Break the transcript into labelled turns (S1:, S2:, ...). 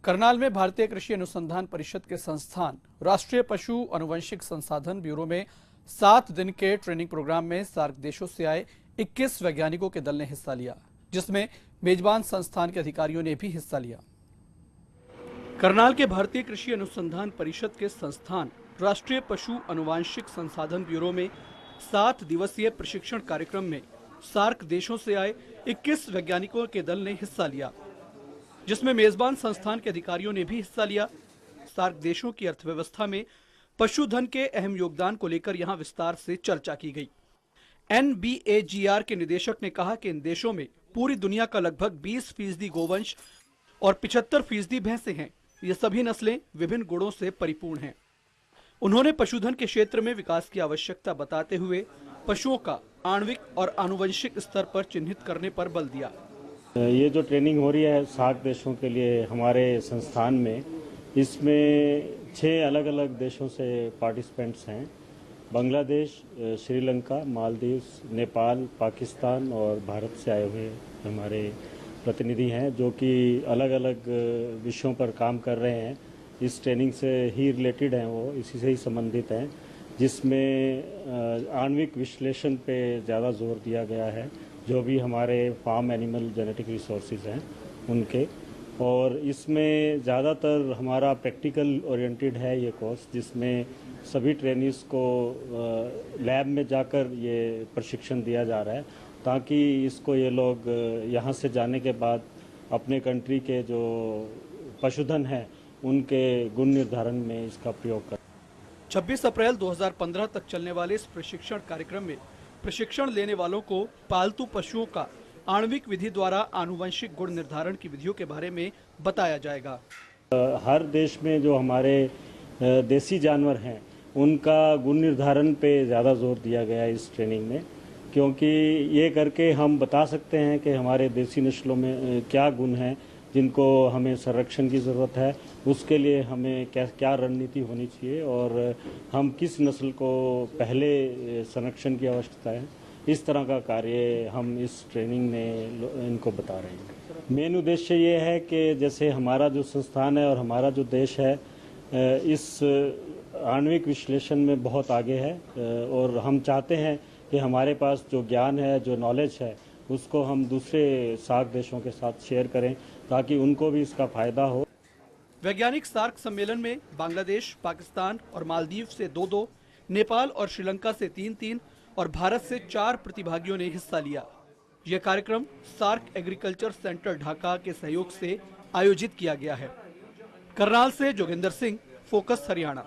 S1: करनाल में भारतीय कृषि अनुसंधान परिषद के संस्थान राष्ट्रीय पशु आनुवंशिक संसाधन ब्यूरो में 7 दिन के ट्रेनिंग प्रोग्राम में सार्क देशों से आए 21 वैज्ञानिकों के दल ने हिस्सा लिया, जिसमें मेजबान संस्थान के अधिकारियों ने भी हिस्सा लिया। करनाल के भारतीय कृषि अनुसंधान परिषद के संस्थान राष्ट्रीय पशु आनुवंशिक संसाधन ब्यूरो में 7 दिवसीय प्रशिक्षण कार्यक्रम में सार्क देशों से आए 21 वैज्ञानिकों के दल ने हिस्सा लिया, जिसमें मेजबान संस्थान के अधिकारियों ने भी हिस्सा लिया। सार्क देशों की अर्थव्यवस्था में पशुधन के अहम योगदान को लेकर यहां विस्तार से चर्चा की गई। NBAGR के निदेशक ने कहा कि इन देशों में पूरी दुनिया का लगभग 20% गोवंश और 75% भैंसें हैं। ये सभी नस्लें विभिन्न गुणों से परिपूर्ण हैं। उन्होंने पशुधन के क्षेत्र में विकास की आवश्यकता बताते हुए पशुओं का आणविक और आनुवंशिक स्तर पर चिन्हित करने पर बल दिया।
S2: ये जो ट्रेनिंग हो रही है सार्क देशों के लिए हमारे संस्थान में, इसमें 6 अलग अलग देशों से पार्टिसिपेंट्स हैं। बांग्लादेश, श्रीलंका, मालदीव्स, नेपाल, पाकिस्तान और भारत से आए हुए हमारे प्रतिनिधि हैं, जो कि अलग अलग विषयों पर काम कर रहे हैं। इस ट्रेनिंग से ही रिलेटेड हैं, वो इसी से ही संबंधित हैं, जिसमें आणविक विश्लेषण पे ज़्यादा जोर दिया गया है, जो भी हमारे फार्म एनिमल जेनेटिक रिसोर्सेज हैं उनके। और इसमें ज़्यादातर हमारा प्रैक्टिकल ओरिएंटेड है ये कोर्स, जिसमें सभी ट्रेनीज को लैब में जाकर ये प्रशिक्षण दिया जा रहा है, ताकि इसको ये लोग यहाँ से जाने के बाद अपने कंट्री के जो पशुधन है उनके गुण निर्धारण में इसका प्रयोग करें।
S1: 26 अप्रैल 2015 तक चलने वाले इस प्रशिक्षण कार्यक्रम में प्रशिक्षण लेने वालों को पालतू पशुओं का आणविक विधि द्वारा आनुवंशिक गुण निर्धारण की विधियों के बारे में बताया जाएगा।
S2: हर देश में जो हमारे देसी जानवर हैं उनका गुण निर्धारण पे ज़्यादा जोर दिया गया है इस ट्रेनिंग में, क्योंकि ये करके हम बता सकते हैं कि हमारे देसी नस्लों में क्या गुण हैं जिनको हमें संरक्षण की ज़रूरत है, उसके लिए हमें क्या रणनीति होनी चाहिए और हम किस नस्ल को पहले संरक्षण की आवश्यकता है। इस तरह का कार्य हम इस ट्रेनिंग में इनको बता रहे हैं। मेन उद्देश्य ये है कि जैसे हमारा जो संस्थान है और हमारा जो देश है इस आणविक विश्लेषण में बहुत आगे है, और हम चाहते हैं कि हमारे पास जो ज्ञान है, जो नॉलेज है, उसको हम दूसरे सार्क देशों के साथ शेयर करें, ताकि उनको भी इसका फायदा हो।
S1: वैज्ञानिक सार्क सम्मेलन में बांग्लादेश, पाकिस्तान और मालदीव से 2-2, नेपाल और श्रीलंका से 3-3 और भारत से 4 प्रतिभागियों ने हिस्सा लिया। यह कार्यक्रम सार्क एग्रीकल्चर सेंटर ढाका के सहयोग से आयोजित किया गया है। करनाल से जोगिंदर सिंह, फोकस हरियाणा।